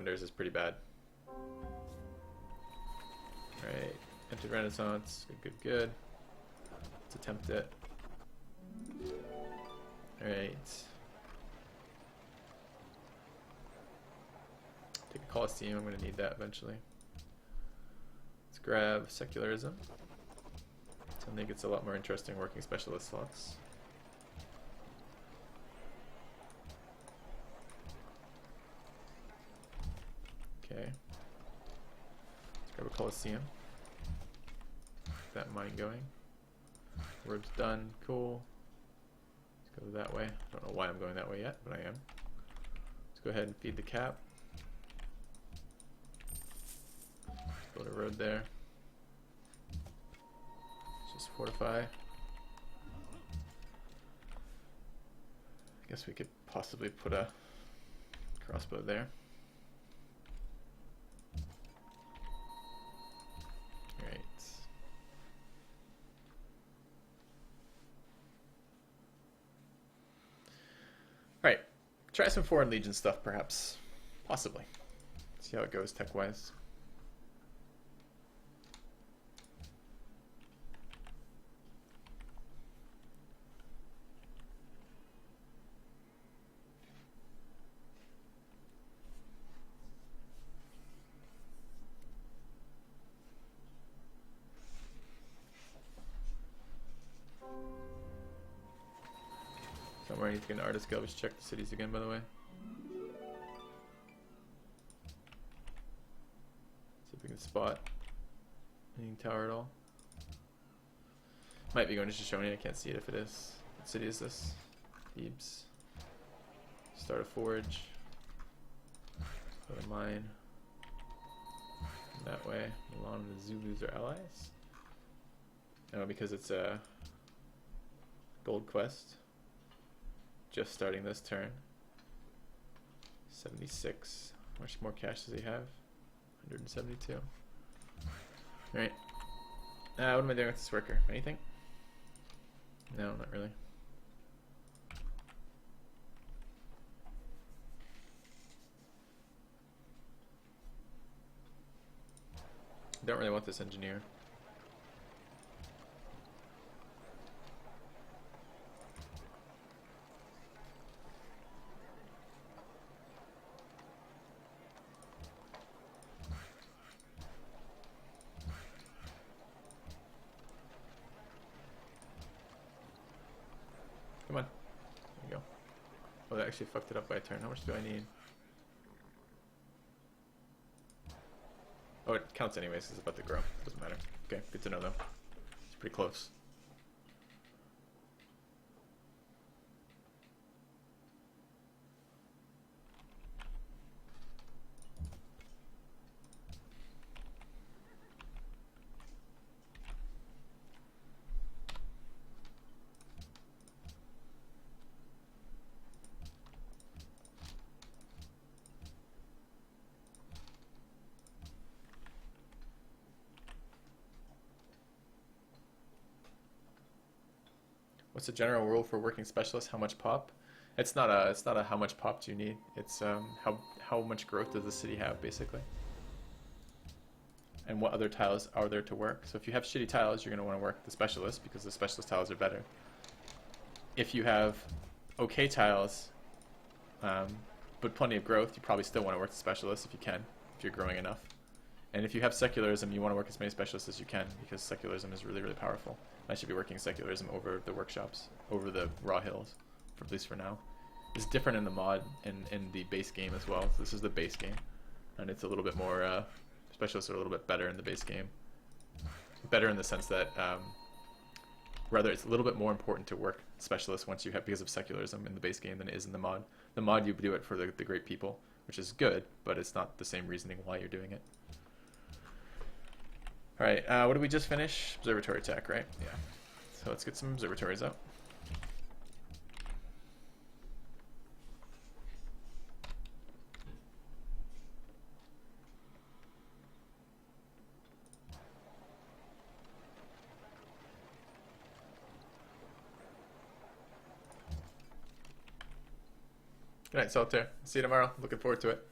wonders is pretty bad. Alright, entered Renaissance. Good. Let's attempt it. Alright. Take a Colosseum, I'm going to need that eventually. Let's grab Secularism. I think it's a lot more interesting working specialist slots. Okay. Let's grab a Colosseum. Get that mine going. Road's done. Cool. Let's go that way. I don't know why I'm going that way yet, but I am. Let's go ahead and feed the cap. Build a road there. Just fortify. I guess we could possibly put a crossbow there. Alright. Alright. Try some Foreign Legion stuff perhaps. Possibly. See how it goes tech-wise. Somewhere I need to get an artist guild. We should check the cities again, by the way. See if we can spot any tower at all. Might be going to Shoshone. I can't see it if it is. What city is this? Thebes. Start a forge. Go to mine. That way. Milan and the Zulus are allies. No, because it's a gold quest. Just starting this turn. 76. How much more cash does he have? 172. Alright. What am I doing with this worker? Anything? No, not really. Don't really want this engineer. Come on. There you go. Oh, that actually fucked it up by a turn. How much do I need? Oh, it counts anyways, it's about to grow. Doesn't matter. Okay, good to know though. It's pretty close. What's the general rule for working specialists? How much pop? It's not a how much pop do you need. It's how much growth does the city have basically, and what other tiles are there to work. So if you have shitty tiles, you're going to want to work the specialist because the specialist tiles are better. If you have okay tiles, but plenty of growth, you probably still want to work the specialist if you can, if you're growing enough. And if you have secularism, you want to work as many specialists as you can because secularism is really, really powerful. I should be working secularism over the workshops, over the raw hills, at least for now. It's different in the mod and in the base game as well. So this is the base game, and it's a little bit more, specialists are a little bit better in the base game. Better in the sense that, rather it's a little bit more important to work specialists once you have, because of secularism in the base game than it is in the mod. The mod you do it for the great people, which is good, but it's not the same reasoning why you're doing it. Alright, what did we just finish? Observatory attack, right? Yeah. So let's get some observatories out. Good night, Solitaire. See you tomorrow. Looking forward to it.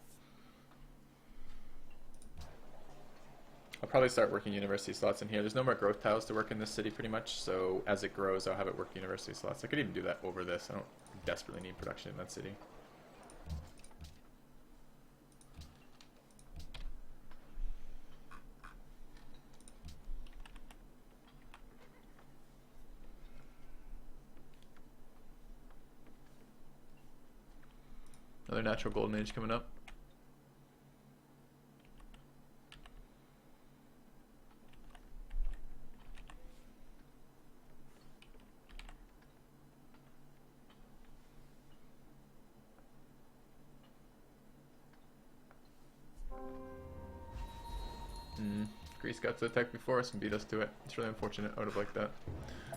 I'll probably start working university slots in here. There's no more growth tiles to work in this city pretty much, so as it grows, I'll have it work university slots. I could even do that over this. I don't desperately need production in that city. Another natural golden age coming up. Greece got to attack before us and beat us to it. It's really unfortunate. I would have liked that.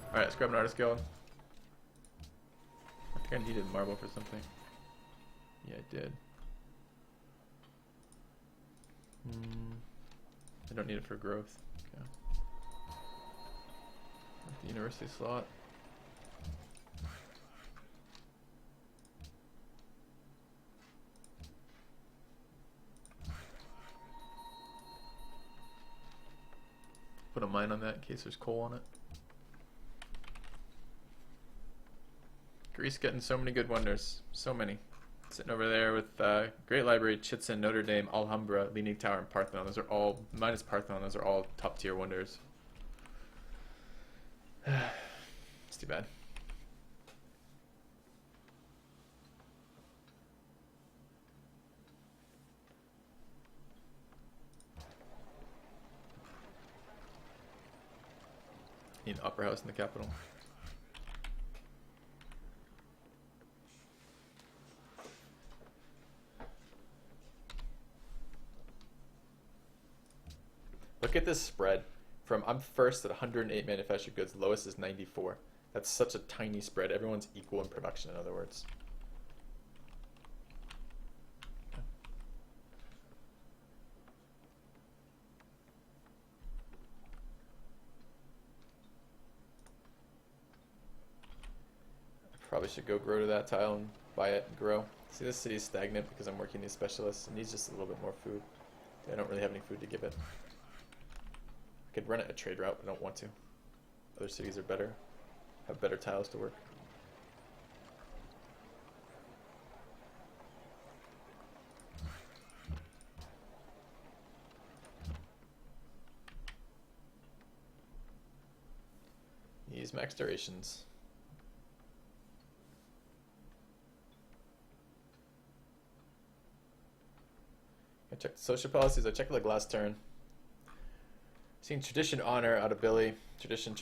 Alright, let's grab an artist guild. I think I needed marble for something. Yeah, I did. I don't need it for growth. Okay. The university slot. Put a mine on that in case there's coal on it. Greece getting so many good wonders. So many. Sitting over there with Great Library, Chichen, Notre Dame, Alhambra, Leaning Tower, and Parthenon. Those are all, minus Parthenon, those are all top tier wonders. It's too bad. Need an opera house in the capital. Look at this spread. From I'm first at 108 manufactured goods, lowest is 94. That's such a tiny spread. Everyone's equal in production, in other words. Probably should go grow to that tile and buy it and grow. See, this city's stagnant because I'm working these specialists. It needs just a little bit more food. I don't really have any food to give it. I could run it a trade route, but I don't want to. Other cities are better, have better tiles to work. These max durations. I checked the social policies. I checked the last turn. Seeing tradition, honor out of Billy, tradition,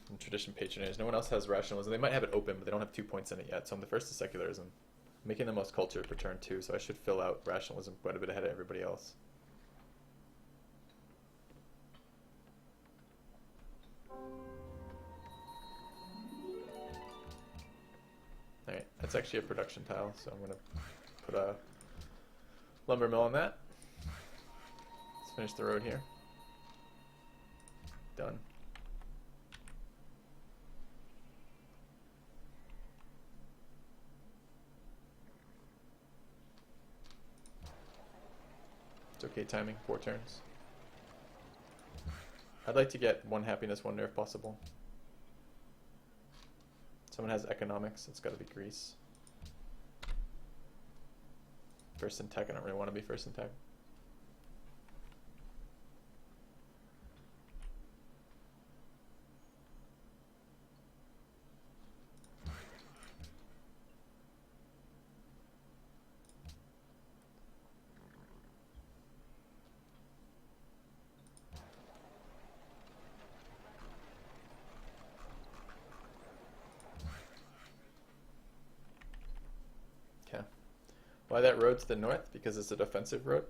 and tradition patronage. No one else has rationalism. They might have it open, but they don't have 2 points in it yet. So I'm the first to secularism. I'm making the most culture for turn 2, so I should fill out rationalism quite a bit ahead of everybody else. Alright, that's actually a production tile, so I'm going to put a lumber mill on that. Let's finish the road here. Done. It's okay timing, 4 turns. I'd like to get 1 happiness wonder if possible. Someone has economics, it's gotta be Greece. First in tech, I don't really want to be first in tech. Why that road to the north? Because it's a defensive road.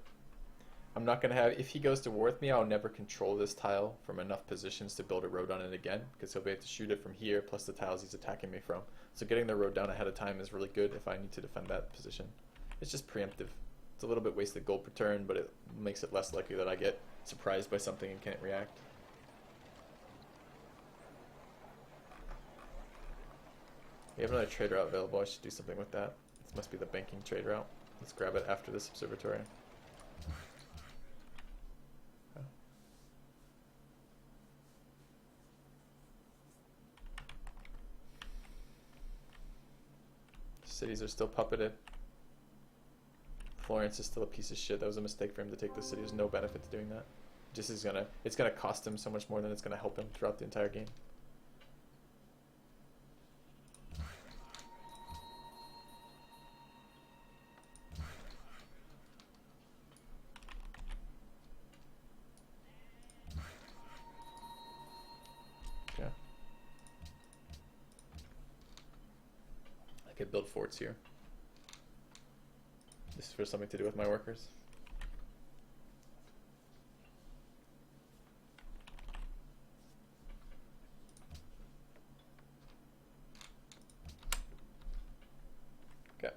I'm not going to have, if he goes to war with me, I'll never control this tile from enough positions to build a road on it again, because he'll be able to shoot it from here, plus the tiles he's attacking me from. So getting the road down ahead of time is really good if I need to defend that position. It's just preemptive. It's a little bit wasted gold per turn, but it makes it less likely that I get surprised by something and can't react. We have another trade route available. I should do something with that. This must be the banking trade route. Let's grab it after this observatory. Cities are still puppeted. Florence is still a piece of shit. That was a mistake for him to take the city. There's no benefit to doing that. It's gonna cost him so much more than it's gonna help him throughout the entire game. Okay. I could build forts here. This is for something to do with my workers. Okay.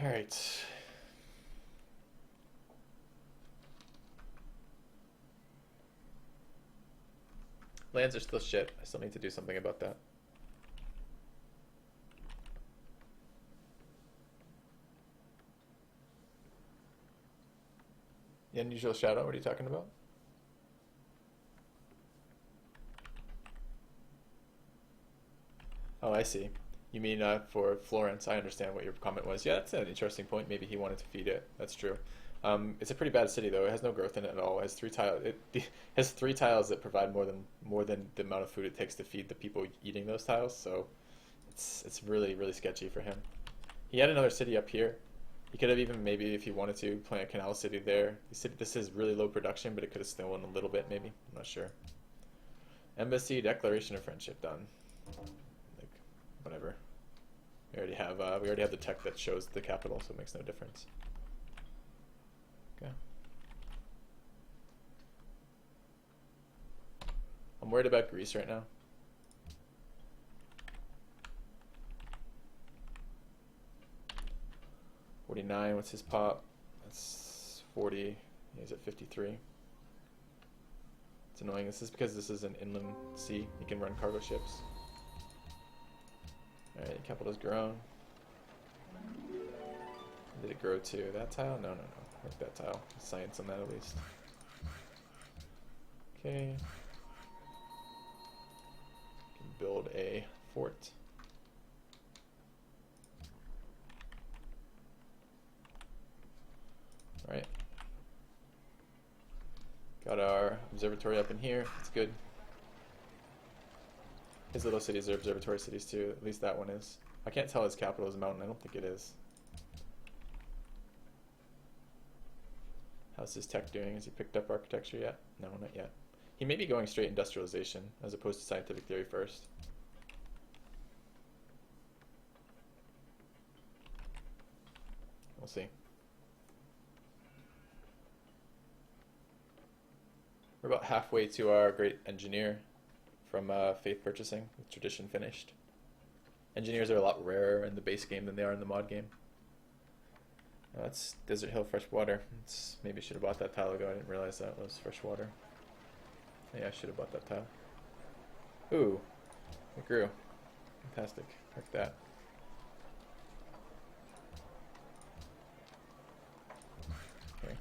All right. Lands are still shit. I still need to do something about that. The unusual shadow, what are you talking about? Oh, I see. You mean for Florence. I understand what your comment was. Yeah, that's an interesting point. Maybe he wanted to feed it. That's true. It's a pretty bad city though. It has no growth in it at all. It has 3 tiles. It has 3 tiles that provide more than the amount of food it takes to feed the people eating those tiles. So it's really really sketchy for him. He had another city up here. He could have even maybe if he wanted to plant a canal city there. This is really low production, but it could have stolen a little bit maybe. I'm not sure. Embassy, declaration of friendship done. Like whatever. We already have the tech that shows the capital, so it makes no difference. Okay. I'm worried about Greece right now. $49, what's his pop? That's 40. He's at 53. It's annoying. This is because this is an inland sea. He can run cargo ships. Alright, capital's grown. Did it grow to that tile? No. Like that tile. Science on that at least. Okay. Can build a fort. Alright. Got our observatory up in here. It's good. His little cities are observatory cities too. At least that one is. I can't tell his capital is a mountain. I don't think it is. How's his tech doing? Has he picked up architecture yet? No, not yet. He may be going straight industrialization as opposed to scientific theory first. We'll see. We're about halfway to our great engineer from Faith Purchasing, with Tradition finished. Engineers are a lot rarer in the base game than they are in the mod game. That's Desert Hill fresh water. Maybe I should have bought that tile ago. I didn't realize that was fresh water. Yeah, I should have bought that tile. Ooh, it grew. Fantastic. Like that. Okay.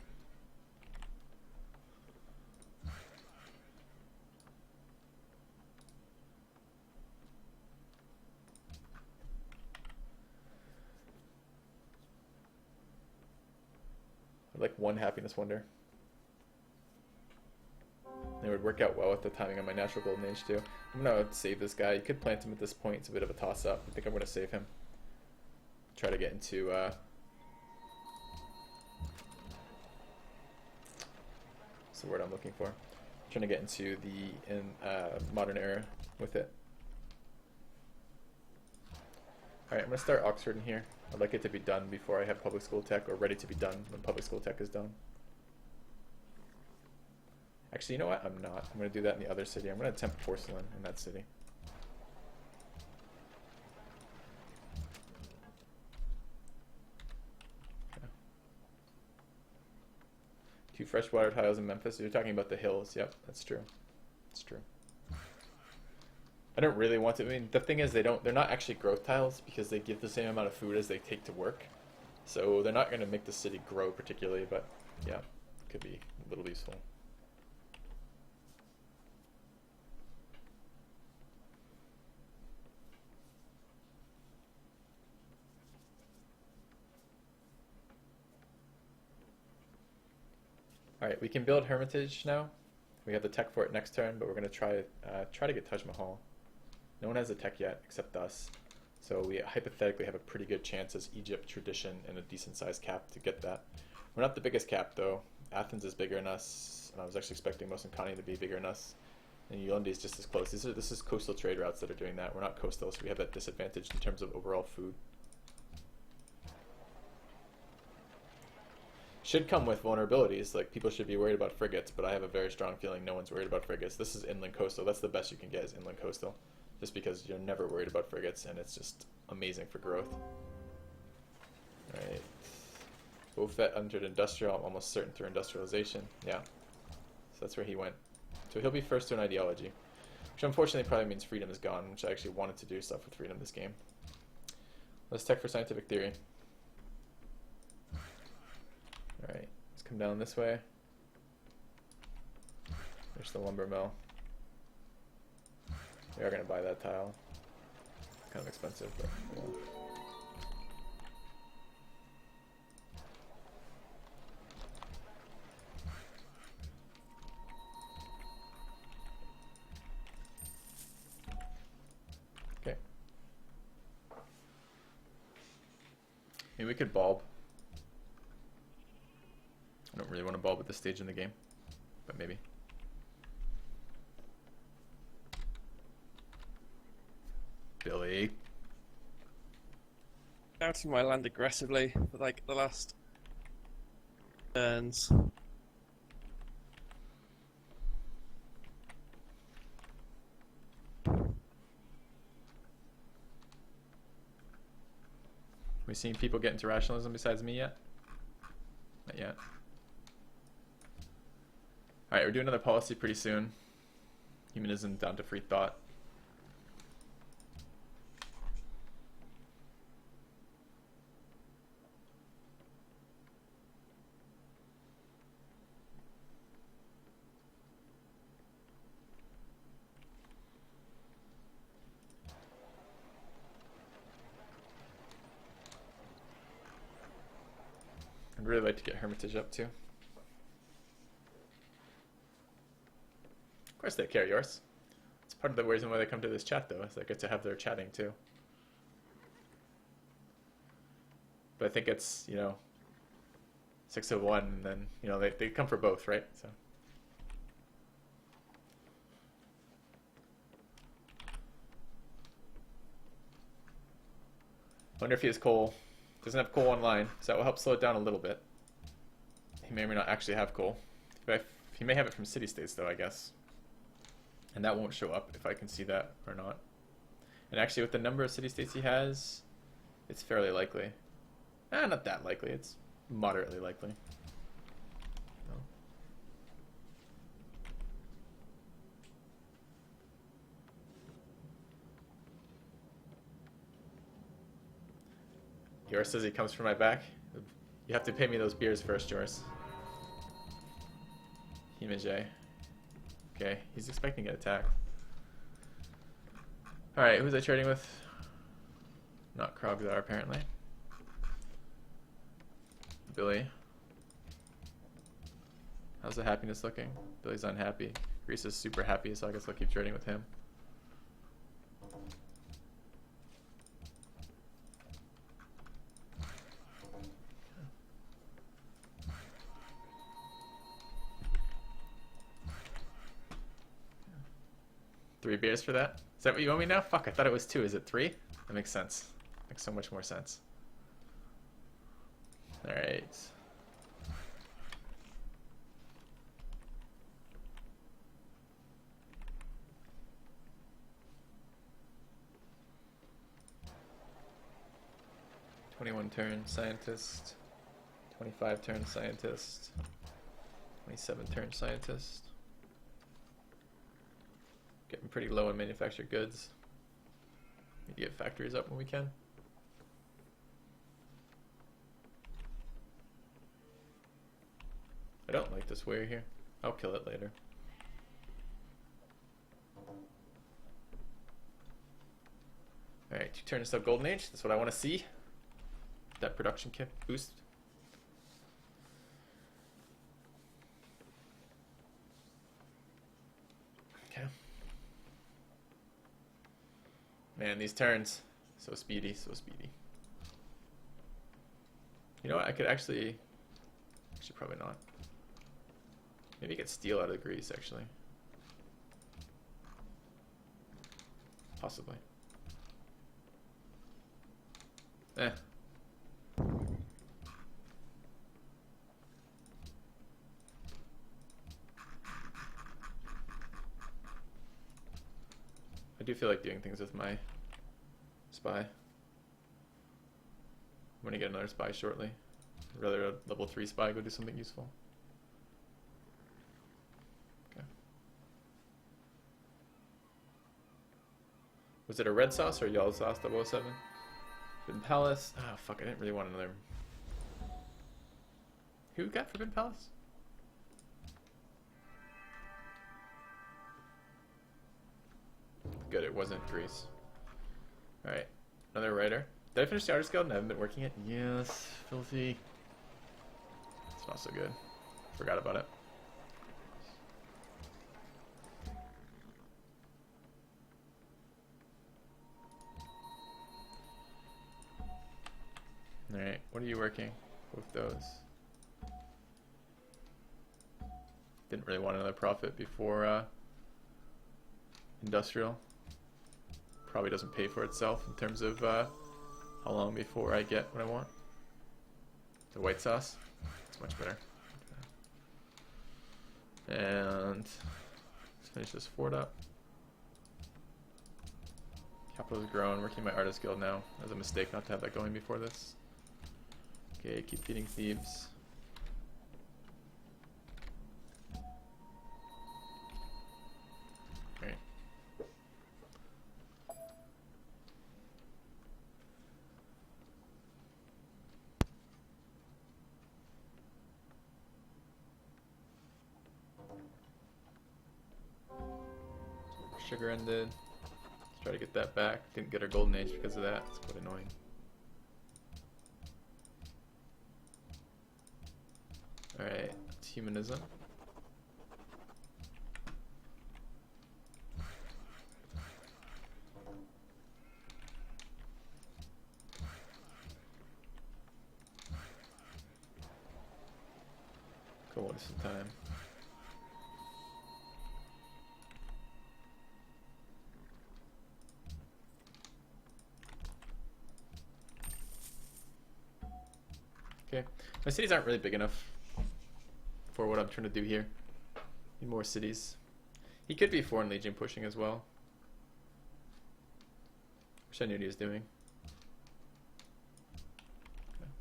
Like one happiness wonder. It would work out well with the timing on my natural golden age too. I'm gonna save this guy. You could plant him at this point. It's a bit of a toss-up. I think I'm gonna save him. Try to get into what's the word I'm looking for? Trying to get into the modern era with it. Alright, I'm gonna start Oxford in here. I'd like it to be done before I have public school tech, or ready to be done when public school tech is done. Actually, you know what? I'm not. I'm going to do that in the other city. I'm going to attempt porcelain in that city. Okay. 2 freshwater tiles in Memphis. So you're talking about the hills. Yep, that's true. That's true. I don't really want to. I mean, the thing is, they're not actually growth tiles because they give the same amount of food as they take to work. So they're not going to make the city grow particularly, but yeah. could be a little useful. Alright, we can build Hermitage now. We have the tech for it next turn, but we're going to try to get Taj Mahal. No one has the tech yet, except us. So we hypothetically have a pretty good chance as Egypt tradition and a decent sized cap to get that. We're not the biggest cap though. Athens is bigger than us, and I was actually expecting Mosankani to be bigger than us. And Ulendi is just as close. This is coastal trade routes that are doing that. We're not coastal, so we have that disadvantage in terms of overall food. Should come with vulnerabilities, like people should be worried about frigates, but I have a very strong feeling no one's worried about frigates. This is inland coastal. That's the best you can get is inland coastal, just because you're never worried about frigates, and it's just amazing for growth. Alright. BooFett entered industrial, I'm almost certain through industrialization. Yeah. So that's where he went. So he'll be first to an ideology, which unfortunately probably means freedom is gone, which I actually wanted to do stuff with freedom this game. Let's tech for scientific theory. Alright, let's come down this way. There's the lumber mill. We are going to buy that tile. Kind of expensive, but well. Okay. Maybe we could bulb. I don't really want to bulb at this stage in the game, but maybe. Billy. Scouting my land aggressively for like the last turns. We seen people get into rationalism besides me yet? Not yet. Alright, we're doing another policy pretty soon. Humanism down to free thought. I'd really like to get Hermitage up too. Of course they care yours. It's part of the reason why they come to this chat though, is they get to have their chatting too. But I think it's, you know, 601 and then, you know, they come for both, right? So. Wonder if he has coal. Doesn't have coal online, so that will help slow it down a little bit. He may or may not actually have coal. He may have it from city-states though, I guess. And that won't show up if I can see that or not. And actually with the number of city-states he has, it's fairly likely. Not that likely, it's moderately likely. No. Yours says he comes from my back. You have to pay me those beers first, Joris. Himage. Okay, he's expecting an attack. Alright, who's I trading with? Not Krogzar, apparently. Billy. How's the happiness looking? Billy's unhappy. Greece is super happy, so I guess I'll keep trading with him. Three beers for that? Is that what you owe me now? Fuck, I thought it was two. Is it three? That makes sense. Makes so much more sense. Alright. Turn scientist. 25 turn scientist. 27 turn scientist. Getting pretty low in manufactured goods. Need to get factories up when we can. I don't like this warrior here. I'll kill it later. Alright, 2 turns of Golden Age. That's what I want to see. That production kit boost. Okay. Man, these turns. So speedy, so speedy. You know what? I could actually probably not. Maybe get steel out of the grease, actually. Possibly. Eh. I do feel like doing things with my spy. I'm gonna get another spy shortly. I'd rather a level 3 spy go do something useful. Okay. Was it a red sauce or yellow sauce 007? Forbidden Palace. Oh fuck, I didn't really want another. Who got Forbidden Palace? Good, it wasn't Greece. Alright, another writer. Did I finish the Artist Guild and I haven't been working it? Yes, filthy. It's not so good. Forgot about it. Alright, what are you working? Both those. Didn't really want another profit before industrial. Probably doesn't pay for itself in terms of how long before I get what I want. The white sauce. It's much better. And let's finish this fort up. Capital has grown. Working my Artist Guild now. That was a mistake not to have that going before this. Okay, keep feeding Thebes. Right. Sugar ended. Let's try to get that back. Didn't get our Golden Age because of that. It's quite annoying. Alright, it's humanism. Go waste some time. Okay, my cities aren't really big enough for what I'm trying to do here. Need more cities. He could be Foreign Legion pushing as well. Wish I knew what he was doing. Okay.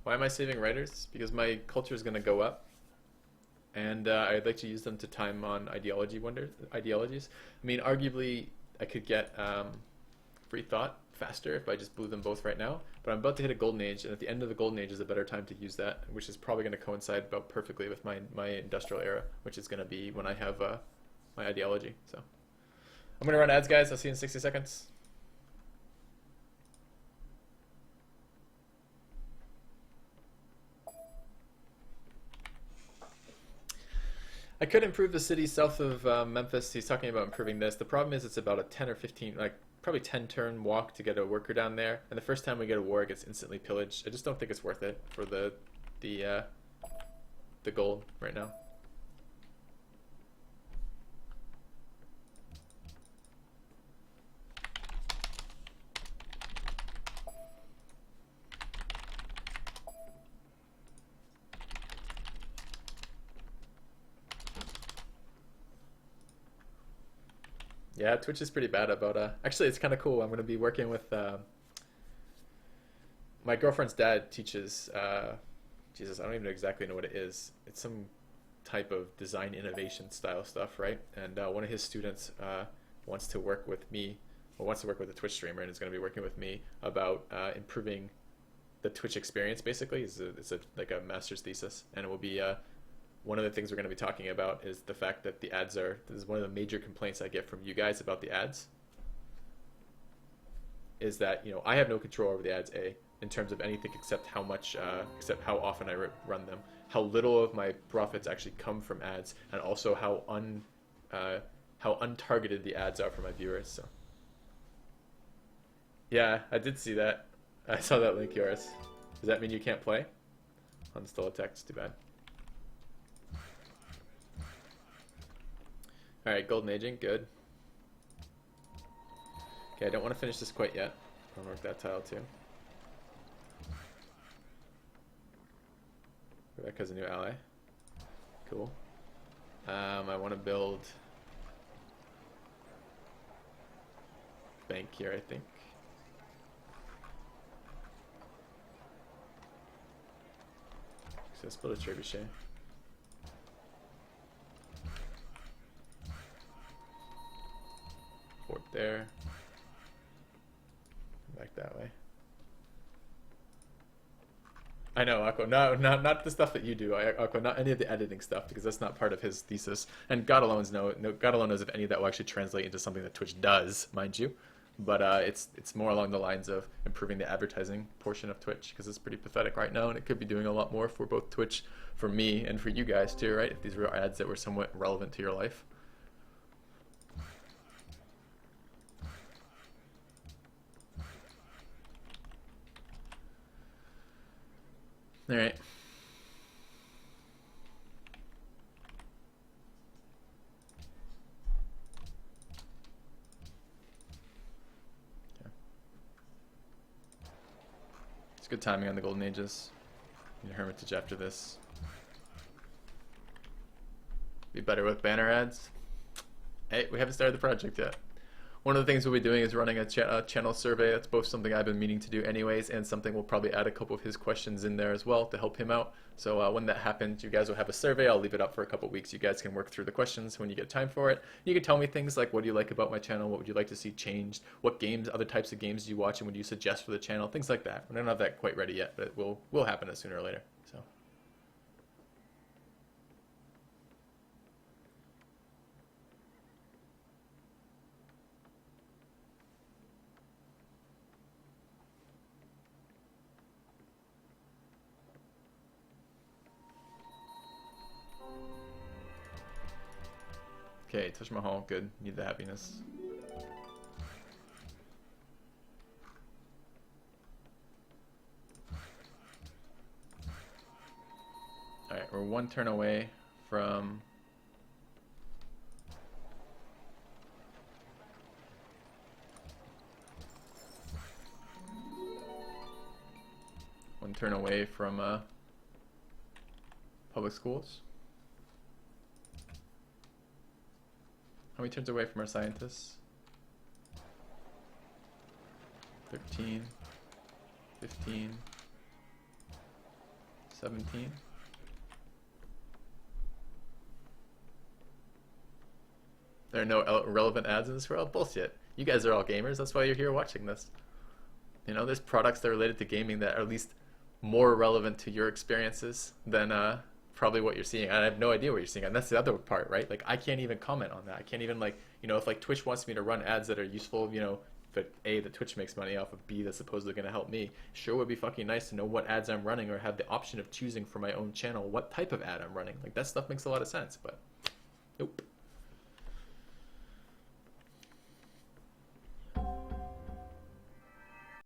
Why am I saving writers? Because my culture is going to go up. And I'd like to use them to time on ideologies. I mean, arguably, I could get free thought faster if I just blew them both right now, but I'm about to hit a Golden Age, and at the end of the Golden Age is a better time to use that, which is probably going to coincide about perfectly with my industrial era, which is going to be when I have my ideology. So I'm going to run ads, guys. I'll see you in 60 seconds. I could improve the city south of Memphis. He's talking about improving this. The problem is it's about a 10 or 15, like probably 10 turn walk to get a worker down there, and the first time we get a war it gets instantly pillaged. I just don't think it's worth it for the gold right now. Yeah, Twitch is pretty bad about actually it's kind of cool. I'm going to be working with my girlfriend's dad teaches Jesus, I don't even exactly know what it is. It's some type of design innovation style stuff, right? And one of his students wants to work with me, or wants to work with a Twitch streamer, and is going to be working with me about improving the Twitch experience basically. It's like a master's thesis, and it will be one of the things we're going to be talking about is the fact that the ads are, this is one of the major complaints I get from you guys about the ads, is that, you know, I have no control over the ads, in terms of anything except how much, except how often I run them, how little of my profits actually come from ads, and also how untargeted the ads are for my viewers. So yeah, I did see that. I saw that link, yours. Does that mean you can't play? Uninstall a text, too bad. Alright, golden aging, good. Okay, I don't want to finish this quite yet. I'll work that tile too. Rebecca's a new ally. Cool. I want to build bank here, I think. So let's build a trebuchet. Fort there. Back that way. I know, Aqua. No, not the stuff that you do, Aqua. Not any of the editing stuff, because that's not part of his thesis. And God alone knows if any of that will actually translate into something that Twitch does, mind you. But it's more along the lines of improving the advertising portion of Twitch, because it's pretty pathetic right now, and it could be doing a lot more for both Twitch, for me, and for you guys too, right? If these were ads that were somewhat relevant to your life. All right. Okay. It's good timing on the Golden Ages. Need a Hermitage after this. Be better with banner ads. Hey, we haven't started the project yet. One of the things we'll be doing is running a channel survey. That's both something I've been meaning to do anyways, and something we'll probably add a couple of his questions in there as well to help him out. So when that happens, you guys will have a survey. I'll leave it up for a couple of weeks. You guys can work through the questions when you get time for it. You can tell me things like, what do you like about my channel? What would you like to see changed? What games, other types of games do you watch, and would you suggest for the channel? Things like that. We don't have that quite ready yet, but it will happen sooner or later. So. Okay, Taj Mahal, good. Need the happiness. Alright, we're one turn away from public schools. How many turns away from our scientists? 13, 15, 17. There are no relevant ads in this world? Bullshit. You guys are all gamers, that's why you're here watching this. You know, there's products that are related to gaming that are at least more relevant to your experiences than probably what you're seeing. And I have no idea what you're seeing, and that's the other part, right? Like, I can't even comment on that. I can't even, like, you know, if like Twitch wants me to run ads that are useful, you know, that A, that Twitch makes money off of, B, that's supposedly going to help me, sure would be fucking nice to know what ads I'm running, or have the option of choosing for my own channel what type of ad I'm running. Like, that stuff makes a lot of sense, but nope.